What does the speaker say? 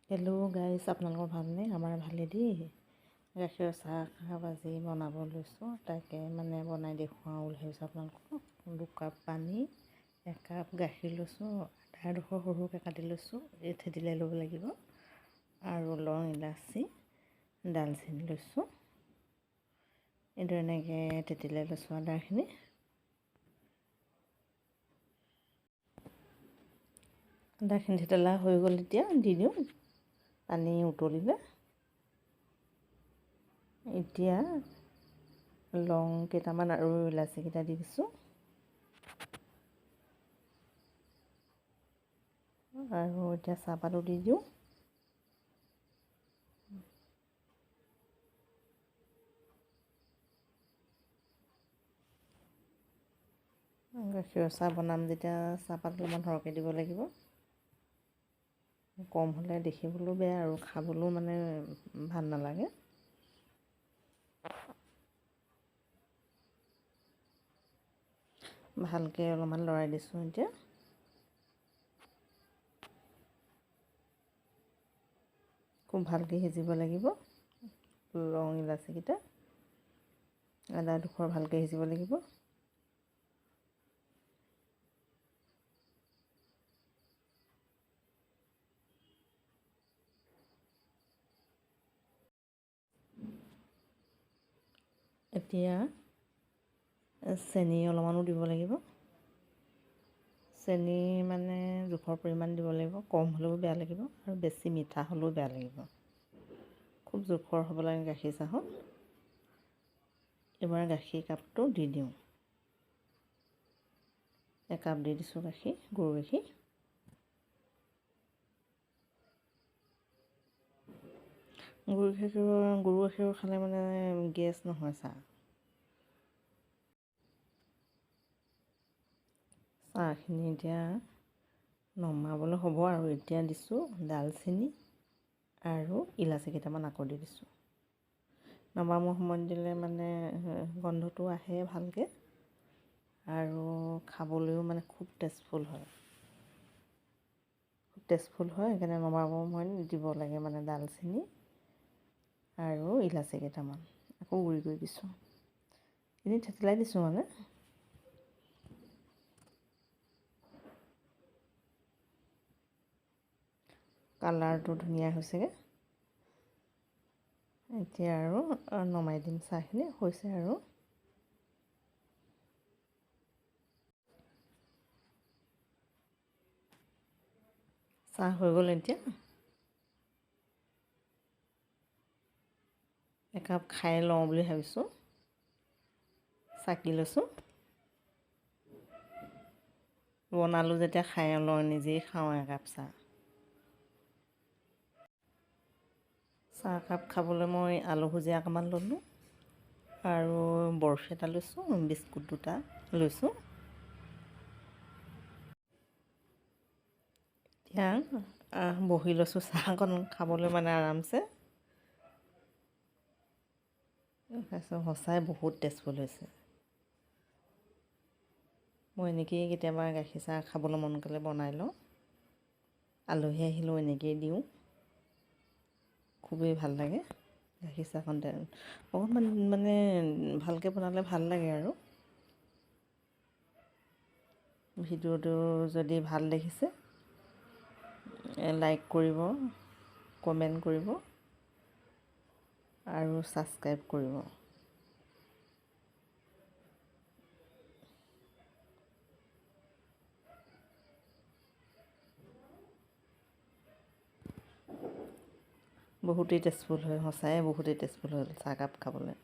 Hello' গাইছ, আপোনালোকৰ ভালনে? আমাৰ ভালেই দেই। গাখীৰৰ চাহ আজি বনাব লৈছোঁ, তাকে মানে বনাই দেখুৱাওঁ বুলি ভাবিছোঁ আপোনালোকক। 2 কাপ পানী, 1 কাপ গাখীৰ লৈছোঁ, আদা ডোখৰ সৰুকৈ কাটি লৈছোঁ, এই থেতিলাই ল'ব লাগিব, আৰু লং, ইলাচি, ডালচেনি লৈছোঁ। এইদৰে এনেকৈ থেতিলাই লৈছোঁ আদাখিনি। আদাখিনি থেতেলা হৈ গ'ল, এতিয়া দি দিওঁ পানী উতলিলে। এতিয়া লং কেইটামান আৰু ইলাচি কেইটা দি দিছোঁ, আৰু এতিয়া চাহপাতো দি দিওঁ। গাখীৰৰ চাহ বনাম যেতিয়া চাহপাত অলপমান সৰহকৈ দিব লাগিব। কম হ'লে দেখিবলৈও বেয়া আৰু খাবলৈও মানে ভাল নালাগে। ভালকৈ অলপমান লৰাই দিছোঁ এতিয়া। খুব ভালকৈ সিজিব লাগিব। লং ইলাচিকেইটা, আদা ডোখৰ ভালকৈ সিজিব লাগিব। এতিয়া চেনি অলপমানো দিব লাগিব। চেনি মানে জোখৰ পৰিমাণ দিব লাগিব, কম হ'লেও বেয়া লাগিব আৰু বেছি মিঠা হ'লেও বেয়া লাগিব। খুব জোখৰ হ'ব লাগে গাখীৰ চাহত। এইবাৰ গাখীৰ কাপটো দি দিওঁ। 1 কাপ দি দিছোঁ গাখীৰ, গৰু গাখীৰ। গৰু গাখীৰ খালে মানে গেছ নহয় চাহ। চাহখিনি এতিয়া নমাবলৈ হ'ব, আৰু এতিয়া দিছোঁ ডালচেনি আৰু ইলাচি কেইটামান আকৌ দি দিছোঁ। নমাবৰ সময়ত দিলে মানে গন্ধটো আহে ভালকৈ, আৰু খাবলৈও মানে খুব টেষ্টফুল হয়। সেইকাৰণে নমাবৰ সময়ত দিব লাগে মানে ডালচেনি আৰু ইলাচি কেইটামান আকৌ গুড়ি কৰি দিছোঁ। এনেই থেতেলাই দিছোঁ মানে। কালাৰটো ধুনীয়া হৈছেগৈ। এতিয়া আৰু নমাই দিম, চাহখিনি হৈছে আৰু। চাহ হৈ গ'ল এতিয়া। 1 কাপ খাই লওঁ বুলি ভাবিছোঁ, চাকি লৈছোঁ। বনালোঁ যেতিয়া খাই লওঁ, নিজেই খাওঁ 1 কাপ চাহ। চাহকাপ খাবলৈ মই আলু ভুজিয়া অকণমান ল'লোঁ, আৰু বৰফি এটা লৈছোঁ, বিস্কুট 2টা লৈছোঁ। এতিয়া বহি লৈছোঁ চাহকণ খাবলৈ মানে আৰামছে। সঁচাই বহুত টেষ্টফুল হৈছে। মই এনেকৈয়ে কেতিয়াবা গাখীৰ চাহ খাবলৈ মন গ'লে বনাই লওঁ। আলহী আহিলেও এনেকৈয়ে দিওঁ, খুবেই ভাল লাগে। গাখীৰ চাহকণ অকণমান মানে ভালকৈ বনালে ভাল লাগে আৰু। ভিডিঅ'টো যদি ভাল দেখিছে, লাইক কৰিব, কমেণ্ট কৰিব, আৰু ছাবস্ক্ৰাইব কৰিব। বহুতেই টেষ্টফুল হয়, সঁচাই বহুতেই টেষ্টফুল হ'ল চাহকাপ খাবলৈ।